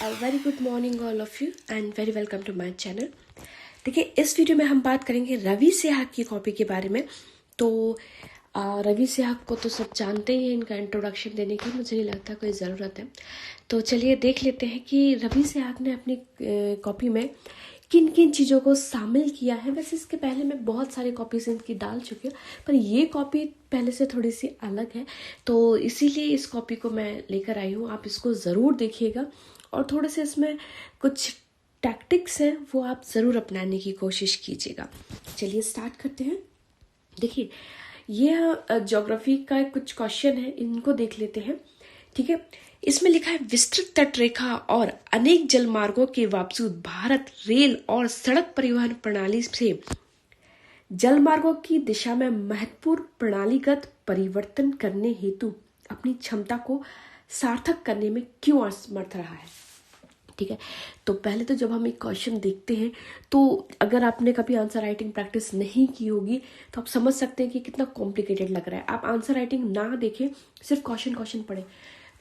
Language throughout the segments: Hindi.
Very good morning all of you and very welcome to my channel. देखिए, इस वीडियो में हम बात करेंगे रवि सहवाग की कॉपी के बारे में। तो रवि सहवाग को तो सब जानते ही हैं, इनका इंट्रोडक्शन देने की मुझे नहीं लगता कोई ज़रूरत है। तो चलिए देख लेते हैं कि रवि सहवाग ने अपनी कॉपी में किन किन चीज़ों को शामिल किया है। वैसे इसके पहले मैं बहुत सारी कॉपीज इनकी डाल चुकी हूँ, पर ये कॉपी पहले से थोड़ी सी अलग है, तो इसीलिए इस कॉपी को मैं लेकर आई हूँ। आप इसको ज़रूर देखिएगा और थोड़े से इसमें कुछ टैक्टिक्स हैं वो आप ज़रूर अपनाने की कोशिश कीजिएगा। चलिए स्टार्ट करते हैं। देखिए, ये ज्योग्राफी का कुछ क्वेश्चन है, इनको देख लेते हैं। ठीक है, इसमें लिखा है विस्तृत तट रेखा और अनेक जलमार्गों के बावजूद भारत रेल और सड़क परिवहन प्रणाली से जलमार्गों की दिशा में महत्वपूर्ण प्रणालीगत परिवर्तन करने हेतु अपनी क्षमता को सार्थक करने में क्यों असमर्थ रहा है। ठीक है, तो पहले तो जब हम एक क्वेश्चन देखते हैं तो अगर आपने कभी आंसर राइटिंग प्रैक्टिस नहीं की होगी तो आप समझ सकते हैं कि कितना कॉम्प्लिकेटेड लग रहा है। आप आंसर राइटिंग ना देखें, सिर्फ क्वेश्चन पढ़ें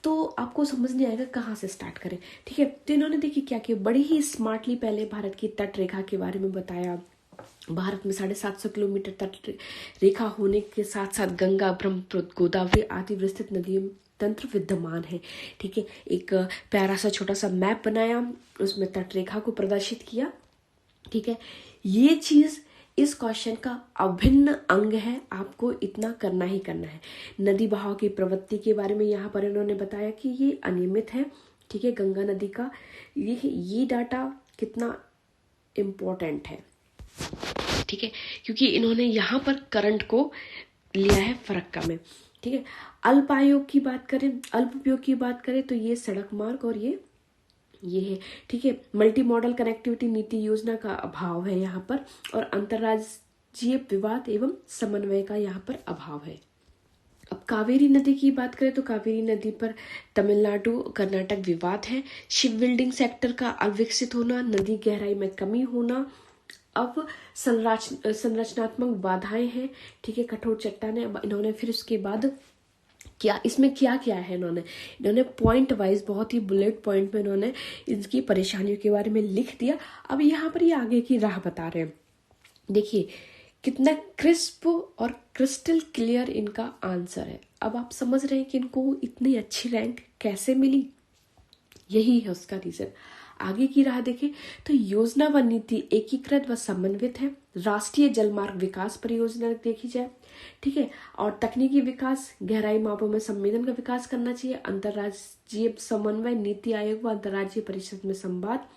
तो आपको समझ नहीं आएगा कहाँ से स्टार्ट करें। ठीक है, तो इन्होंने देखिए क्या किया, बड़ी ही स्मार्टली पहले भारत की तट रेखा के बारे में बताया। भारत में 750 किलोमीटर तट रेखा होने के साथ साथ गंगा, ब्रह्मपुत्र, गोदावरी आदि विस्तृत नदियों तंत्र विद्यमान है। ठीक है, एक प्यारा सा छोटा सा मैप बनाया, उसमें तट रेखा को प्रदर्शित किया। ठीक है, ये चीज इस क्वेश्चन का अभिन्न अंग है, आपको इतना करना ही करना है। नदी बहाव की प्रवृत्ति के बारे में यहाँ पर इन्होंने बताया कि ये अनियमित है। ठीक है, गंगा नदी का ये डाटा कितना इम्पोर्टेंट है। ठीक है, क्योंकि इन्होंने यहाँ पर करंट को लिया है फरक्का में। ठीक है, अल्प आयोग की बात करें, अल्प उपयोग की बात करें तो ये सड़क मार्ग और ये है। ठीक है, मल्टी मॉडल कनेक्टिविटी नीति योजना का अभाव है यहाँ पर, और अंतर्राज्यीय विवाद एवं समन्वय का यहाँ पर अभाव है। अब कावेरी नदी की बात करें तो कावेरी नदी पर तमिलनाडु कर्नाटक विवाद है। शिप बिल्डिंग सेक्टर का अविकसित होना, नदी गहराई में कमी होना, अब संरचनात्मक बाधाएं हैं। ठीक है, कठोर चट्टाने। इन्होंने फिर उसके बाद क्या इसमें क्या किया है, इन्होंने पॉइंट वाइज बहुत ही बुलेट पॉइंट में इन्होंने इनकी परेशानियों के बारे में लिख दिया। अब यहाँ पर ये आगे की राह बता रहे हैं। देखिए कितना क्रिस्प और क्रिस्टल क्लियर इनका आंसर है। अब आप समझ रहे हैं कि इनको इतनी अच्छी रैंक कैसे मिली, यही है उसका रीजन। आगे की राह देखें तो योजना व नीति एकीकृत व समन्वित है। राष्ट्रीय जलमार्ग विकास परियोजना देखी जाए। ठीक है, और तकनीकी विकास, गहराई मापों में संवेदन का विकास करना चाहिए। अंतर्राज्यीय समन्वय, नीति आयोग व अंतर्राज्यीय परिषद में संवाद,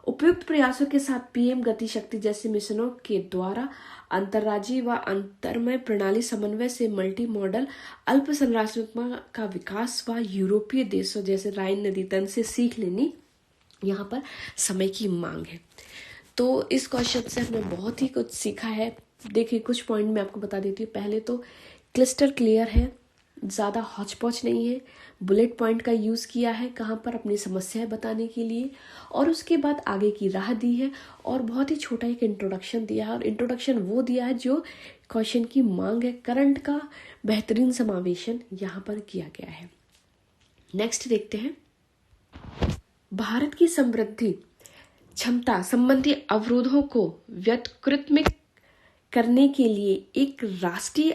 उपयुक्त प्रयासों के साथ पीएम गति शक्ति जैसे मिशनों के द्वारा अंतर्राज्यीय व अंतरमय प्रणाली समन्वय से मल्टी मॉडल अल्प संरचनात्मक का विकास व यूरोपीय देशों जैसे राइन नदी तंत्र से सीख लेनी यहाँ पर समय की मांग है। तो इस क्वेश्चन से हमने बहुत ही कुछ सीखा है। देखिए कुछ पॉइंट मैं आपको बता देती हूँ। पहले तो क्लिस्टर क्लियर है, ज़्यादा हौच-पौच नहीं है, बुलेट पॉइंट का यूज़ किया है कहाँ पर अपनी समस्याएं बताने के लिए, और उसके बाद आगे की राह दी है और बहुत ही छोटा एक इंट्रोडक्शन दिया है। और इंट्रोडक्शन वो दिया है जो क्वेश्चन की मांग है। करंट का बेहतरीन समावेशन यहाँ पर किया गया है। नेक्स्ट देखते हैं, भारत की समृद्धि क्षमता संबंधी अवरोधों को व्युत्क्रमित करने के लिए एक राष्ट्रीय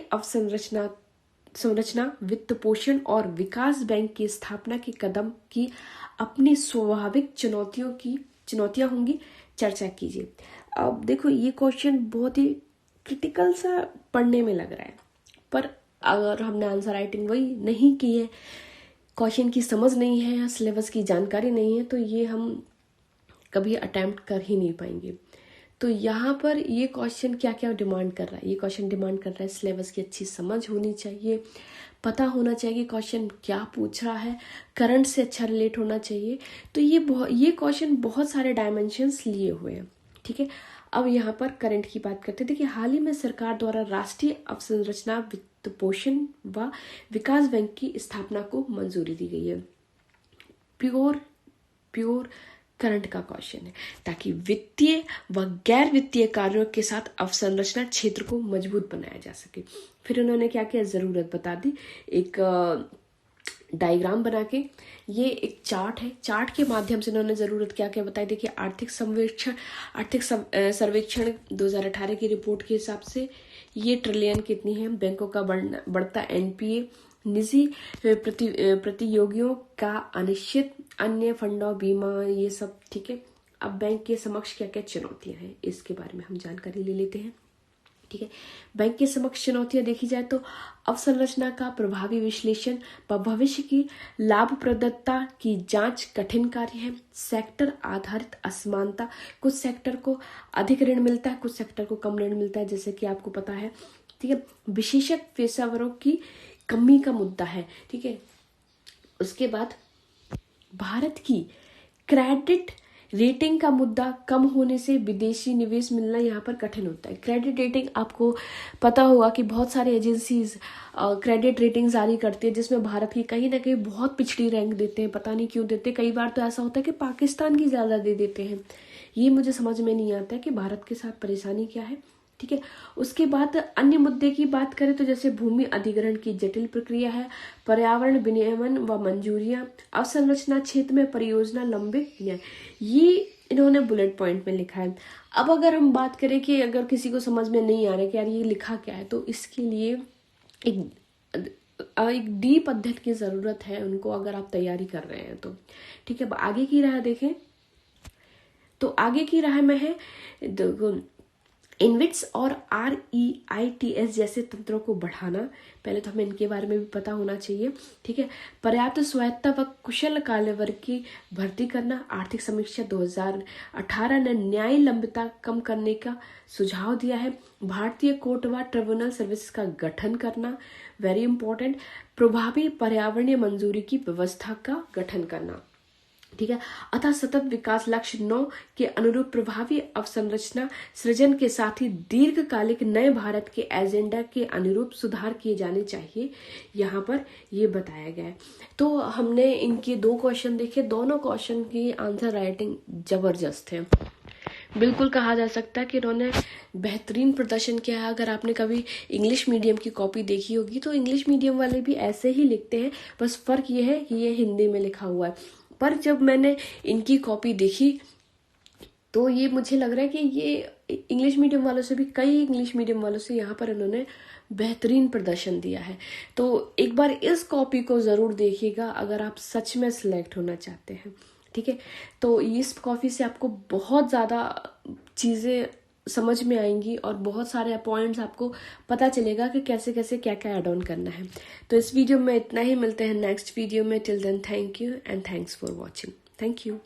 संरचना, वित्त पोषण और विकास बैंक की स्थापना के कदम की अपनी स्वाभाविक चुनौतियां होंगी, चर्चा कीजिए। अब देखो ये क्वेश्चन बहुत ही क्रिटिकल सा पढ़ने में लग रहा है, पर अगर हमने आंसर राइटिंग वही नहीं की है, क्वेश्चन की समझ नहीं है या सिलेबस की जानकारी नहीं है, तो ये हम कभी अटेम्प्ट कर ही नहीं पाएंगे। तो यहाँ पर ये क्वेश्चन क्या क्या डिमांड कर रहा है, ये क्वेश्चन डिमांड कर रहा है सिलेबस की अच्छी समझ होनी चाहिए, पता होना चाहिए क्वेश्चन क्या पूछ रहा है, करंट से अच्छा रिलेट होना चाहिए। तो ये क्वेश्चन बहुत सारे डायमेंशंस लिए हुए हैं। ठीक है, अब यहाँ पर करंट की बात करते हैं। देखिए हाल ही में सरकार द्वारा राष्ट्रीय अवसंरचना वित्त पोषण व विकास बैंक की स्थापना को मंजूरी दी गई है। प्योर करंट का क्वेश्चन है, ताकि वित्तीय व गैर वित्तीय कार्यों के साथ अवसंरचना क्षेत्र को मजबूत बनाया जा सके। फिर उन्होंने क्या किया, जरूरत बता दी, एक डायग्राम बना के, ये एक चार्ट है, चार्ट के माध्यम से इन्होंने ज़रूरत क्या क्या बताई। देखिए आर्थिक सर्वेक्षण 2018 की रिपोर्ट के हिसाब से ये ट्रिलियन कितनी है, बैंकों का बढ़ता एनपीए, निजी प्रतियोगियों का अनिश्चित, अन्य फंडों, बीमा, ये सब। ठीक है, अब बैंक के समक्ष क्या क्या चुनौतियां हैं इसके बारे में हम जानकारी ले लेते हैं। ठीक है, बैंक के समक्ष चुनौतियां देखी जाए तो अवसंरचना का प्रभावी विश्लेषण व भविष्य की लाभप्रदता की जांच कठिन कार्य है। सेक्टर आधारित असमानता, कुछ सेक्टर को अधिक ऋण मिलता है, कुछ सेक्टर को कम ऋण मिलता है, जैसे कि आपको पता है। ठीक है, विशेषज्ञ पेशेवरों की कमी का मुद्दा है। ठीक है, उसके बाद भारत की क्रेडिट रेटिंग का मुद्दा कम होने से विदेशी निवेश मिलना यहाँ पर कठिन होता है। क्रेडिट रेटिंग, आपको पता होगा कि बहुत सारी एजेंसीज क्रेडिट रेटिंग जारी करती है, जिसमें भारत की कहीं ना कहीं बहुत पिछड़ी रैंक देते हैं। पता नहीं क्यों देते, कई बार तो ऐसा होता है कि पाकिस्तान की ज़्यादा दे देते हैं। ये मुझे समझ में नहीं आता है कि भारत के साथ परेशानी क्या है। ठीक है, उसके बाद अन्य मुद्दे की बात करें तो जैसे भूमि अधिग्रहण की जटिल प्रक्रिया है, पर्यावरण विनियमन व मंजूरियां, अवसंरचना क्षेत्र में परियोजना लंबित है, ये इन्होंने बुलेट पॉइंट में लिखा है। अब अगर हम बात करें कि अगर किसी को समझ में नहीं आ रहा कि यार ये लिखा क्या है, तो इसके लिए एक डीप अध्ययन की जरूरत है उनको, अगर आप तैयारी कर रहे हैं तो। ठीक है, अब आगे की राह देखें तो आगे की राह में है इनविट्स और REITs जैसे तंत्रों को बढ़ाना। पहले तो हमें इनके बारे में भी पता होना चाहिए। ठीक है, पर्याप्त स्वायत्ता व कुशल कार्यवर्ग की भर्ती करना। आर्थिक समीक्षा 2018 ने न्याय लंबिता कम करने का सुझाव दिया है। भारतीय कोर्ट व ट्रिब्यूनल सर्विस का गठन करना, वेरी इंपॉर्टेंट। प्रभावी पर्यावरणीय मंजूरी की व्यवस्था का गठन करना। ठीक है, अतः सतत विकास लक्ष्य 9 के अनुरूप प्रभावी अवसंरचना सृजन के साथ ही दीर्घकालिक नए भारत के एजेंडा के अनुरूप सुधार किए जाने चाहिए, यहाँ पर ये बताया गया है। तो हमने इनके 2 क्वेश्चन देखे, दोनों क्वेश्चन की आंसर राइटिंग जबरदस्त है। बिल्कुल कहा जा सकता है कि इन्होंने बेहतरीन प्रदर्शन किया है। अगर आपने कभी इंग्लिश मीडियम की कॉपी देखी होगी तो इंग्लिश मीडियम वाले भी ऐसे ही लिखते हैं, बस फर्क ये है कि ये हिंदी में लिखा हुआ है। पर जब मैंने इनकी कॉपी देखी तो ये मुझे लग रहा है कि ये इंग्लिश मीडियम वालों से भी, कई इंग्लिश मीडियम वालों से यहाँ पर इन्होंने बेहतरीन प्रदर्शन दिया है। तो एक बार इस कॉपी को ज़रूर देखिएगा अगर आप सच में सिलेक्ट होना चाहते हैं। ठीक है, तो इस कॉपी से आपको बहुत ज़्यादा चीज़ें समझ में आएंगी और बहुत सारे पॉइंट्स आपको पता चलेगा कि कैसे कैसे क्या क्या ऐड ऑन करना है। तो इस वीडियो में इतना ही, मिलते हैं नेक्स्ट वीडियो में। Till then thank you and thanks for watching. Thank you.